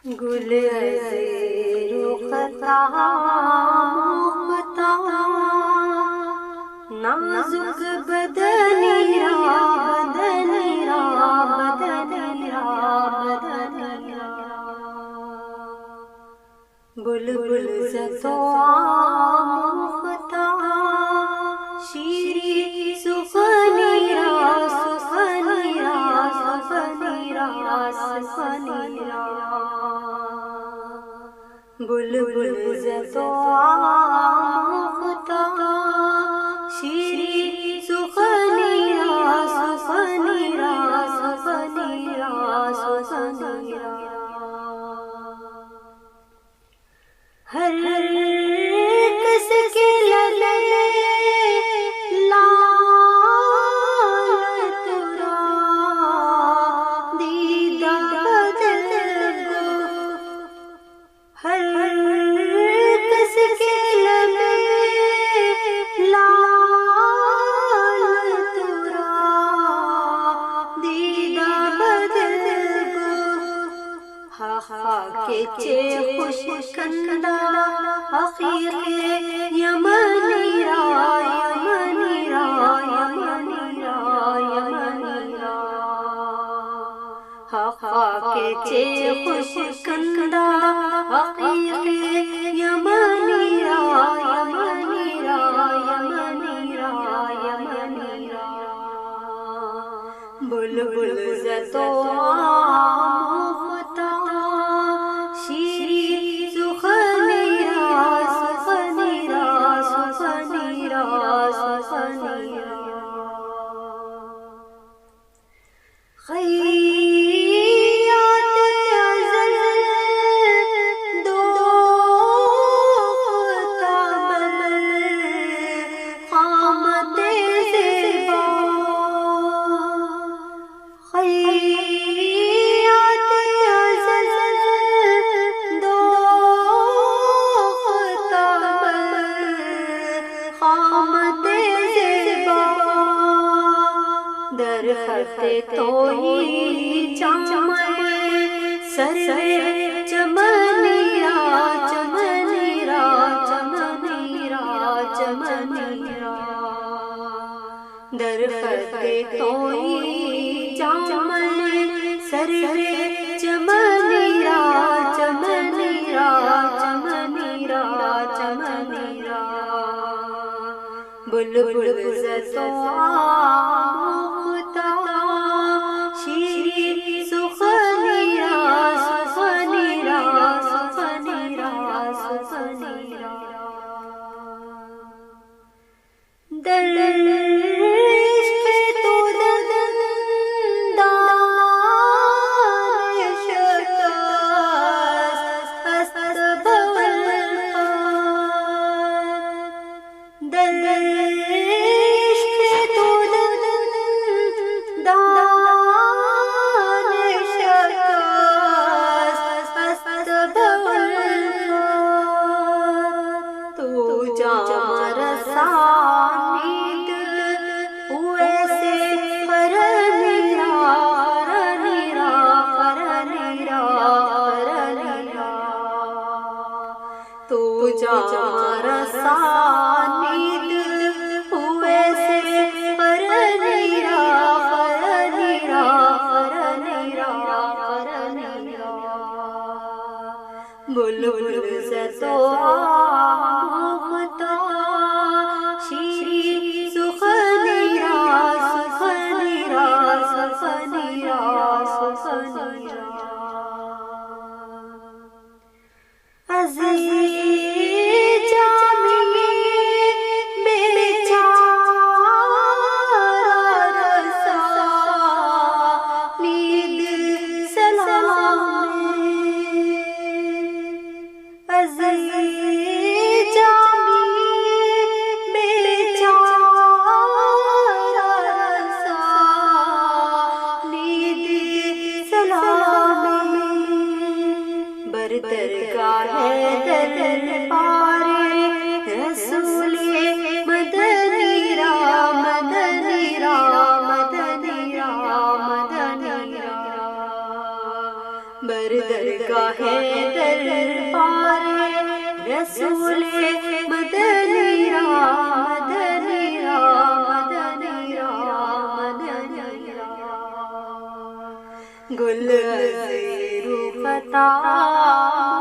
گل رختا مختا نازک بدنی را بدنی را بدنی را بدنی را بلبل زتو مختا شیری سخنی را سخنی را سخنی را سخنی را بلبل زتو مختا شیری سخنی را سخنی را سخنی را سخنی را ہر کس کے للے لال ترا دیدہ بدل گو ہر کس کے للے لال ترا دیدہ بدل گو ہا کے چے خوش کندہ حقیق یمنی را یمنی را یمنی را یمنی را حقا کے چے خوش کندہ حقیق یمنی را یمنی را یمنی را یمنی را بلبل زتو مختا شیری سخنی را سخنی را سخنی را سخنی را خیات ازل دو تابل قامت زیبا خیات ازل دو تابل قامت زیبا در خط توہی چمن سر چمنی را چمنی را چمنی را چمنی را در خط توہی چمن سر چمنی را چمنی را چمنی را چمنی را بلبل زتو مختا شیری سخنی را سخنی را سخنی را سخنی را در عشق تو دندان شکست است بولقات در عشق تو دندان شکست است بولقات تو جام رسانی دل ہوئے سے فرنی را فرنی را فرنی را فرنی را تو جام رسانی دل ہوئے سے فرنی را فرنی را فرنی را فرنی را بلبل زتو مختا شیری سخنی را سخنی را سخنی را سخنی را عزیز جامی بیچارہ رسا نید سلام عزیز جامی بیچارہ رسا نید سلام بردرگاہ دربار رسول مدنی را مدنی را مدنی را مدنی را بردرگاہ درگاہ دربار رسول مدنی را مدنی را مدنی را مدنی را گل زیر فتح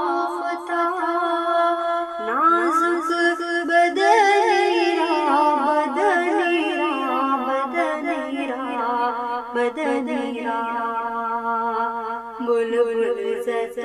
مفتح نازک بدنی را بدنی را بدنی را بدنی را بلبل زد